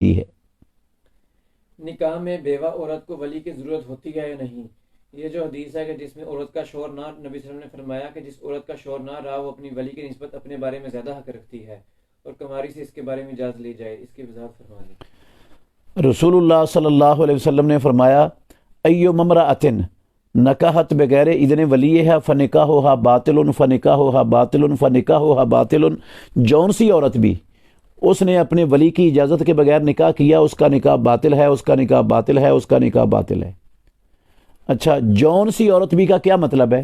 ہے۔ نکاح میں بیوہ عورت کو ولی کی ضرورت ہوتی ہے یا نہیں؟ یہ جو حدیث ہے کہ جس میں عورت کا شوہر نہ، نبی صلی اللہ علیہ وسلم نے فرمایا کہ جس عورت کا شوہر نہ رہا وہ اپنی ولی کی نسبت اپنے بارے میں زیادہ حق رکھتی ہے، اور کماری سے اس کے بارے میں اجازت لی جائے، اس کی وضاحت فرما دیں۔ رسول اللہ صلی اللہ علیہ وسلم نے فرمایا ایو ممرأۃ نکاحت بغیر اذن ولیہا فنکاحھا باطل فنکاحھا باطل فنکاحھا باطل، جون سی عورت بھی اس نے اپنے ولی کی اجازت کے بغیر نکاح کیا، اس کا نکاح باطل ہے، اس کا نکاح باطل ہے، اس کا نکاح باطل ہے۔ اچھا، جون سی عورت بھی کا کیا مطلب ہے؟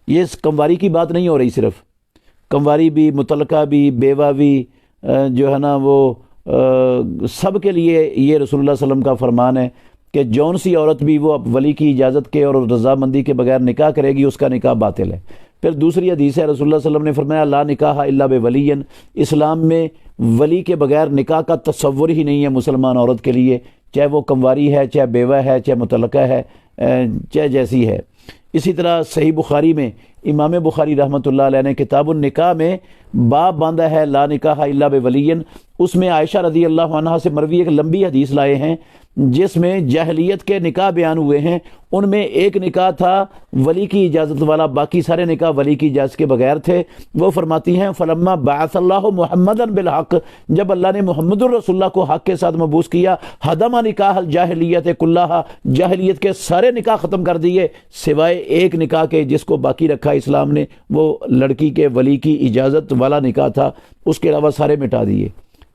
یہ کمواری کی بات نہیں ہو رہی، صرف کمواری بھی، مطلقہ بھی، بیوہ بھی، جو ہے نا وہ سب کے لیے یہ رسول اللہ صلی اللہ علیہ وسلم کا فرمان ہے کہ جون سی عورت بھی وہ ولی کی اجازت کے اور رضامندی کے بغیر نکاح کرے گی، اس کا نکاح باطل ہے۔ پھر دوسری حدیث ہے، رسول اللہ صلی اللہ علیہ وسلم نے فرمایا لا نکاح الا بولی، اسلام میں ولی کے بغیر نکاح کا تصور ہی نہیں ہے مسلمان عورت کے لیے، چاہے وہ کمواری ہے، چاہے بیوہ ہے، چاہے مطلقہ ہے، چاہے جیسی ہے۔ اسی طرح صحیح بخاری میں امام بخاری رحمۃ اللہ علیہ نے کتاب النکاح میں باب باندھا ہے لا نکاح الا بولی، اس میں عائشہ رضی اللہ عنہا سے مروی ایک لمبی حدیث لائے ہیں جس میں جاہلیت کے نکاح بیان ہوئے ہیں۔ ان میں ایک نکاح تھا ولی کی اجازت والا، باقی سارے نکاح ولی کی اجازت کے بغیر تھے۔ وہ فرماتی ہیں فلما بعث اللہ محمدا بالحق، جب اللہ نے محمد الرسول اللہ کو حق کے ساتھ مبعوث کیا، ہدم نکاح الجاہلیت کلھا، جاہلیت کے سارے نکاح ختم کر دیے سوائے ایک نکاح کے جس کو باقی رکھا اسلام نے، وہ لڑکی کے ولی کی اجازت والا نکاح تھا، اس کے علاوہ سارے مٹا دیے۔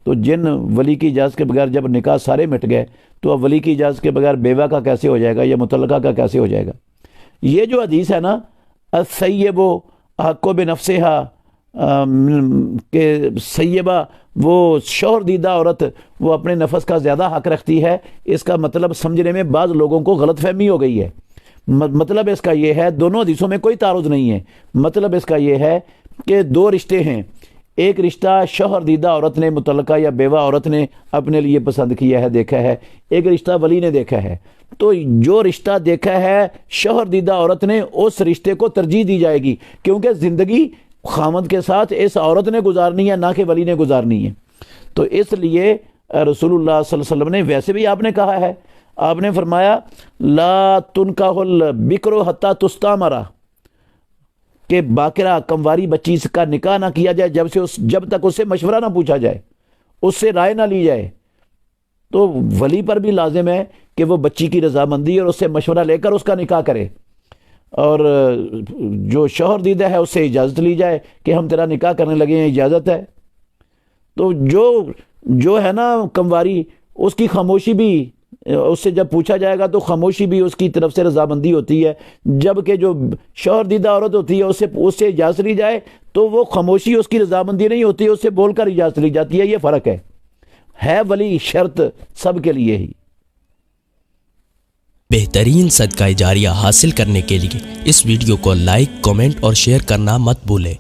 تو جن ولی کی اجازت کے بغیر جب نکاح سارے مٹ گئے تو اب ولی کی اجازت کے بغیر بیوہ کا کیسے ہو جائے گا یا مطلقہ کا کیسے ہو جائے گا؟ یہ جو حدیث ہے نا السیب احق بنفسہا، کہ سیبہ وہ شوہر دیدہ عورت وہ اپنے نفس کا زیادہ حق رکھتی ہے، اس کا مطلب سمجھنے میں بعض لوگوں کو غلط فہمی ہو گئی ہے۔ مطلب اس کا یہ ہے، دونوں حدیثوں میں کوئی تعارض نہیں ہے، مطلب اس کا یہ ہے کہ دو رشتے ہیں، ایک رشتہ شوہر دیدہ عورت نے، مطلقہ یا بیوہ عورت نے اپنے لیے پسند کیا ہے، دیکھا ہے، ایک رشتہ ولی نے دیکھا ہے۔ تو جو رشتہ دیکھا ہے شوہر دیدہ عورت نے، اس رشتے کو ترجیح دی جائے گی، کیونکہ زندگی خامد کے ساتھ اس عورت نے گزارنی ہے، نہ کہ ولی نے گزارنی ہے۔ تو اس لیے رسول اللہ صلی اللہ علیہ وسلم نے ویسے بھی آپ نے کہا ہے، آپ نے فرمایا لا تنکح البکر حتی تستامر، کہ باکرہ کمواری بچی کا نکاح نہ کیا جائے جب تک اس سے مشورہ نہ پوچھا جائے، اس سے رائے نہ لی جائے۔ تو ولی پر بھی لازم ہے کہ وہ بچی کی رضامندی اور اس سے مشورہ لے کر اس کا نکاح کرے، اور جو شوہر دیدہ ہے اس سے اجازت لی جائے کہ ہم تیرا نکاح کرنے لگے ہیں، اجازت ہے۔ تو جو ہے نا کمواری، اس کی خاموشی بھی، اس سے جب پوچھا جائے گا تو خاموشی بھی اس کی طرف سے رضامندی ہوتی ہے، جبکہ جو شوہر دیدہ عورت ہوتی ہے اس سے اجازت لی جائے تو وہ خاموشی اس کی رضامندی نہیں ہوتی، اس سے بول کر اجازت لی جاتی ہے۔ یہ فرق ہے ولی شرط سب کے لیے ہی۔ بہترین صدقہ جاریہ حاصل کرنے کے لیے اس ویڈیو کو لائک، کمنٹ اور شیئر کرنا مت بھولیں۔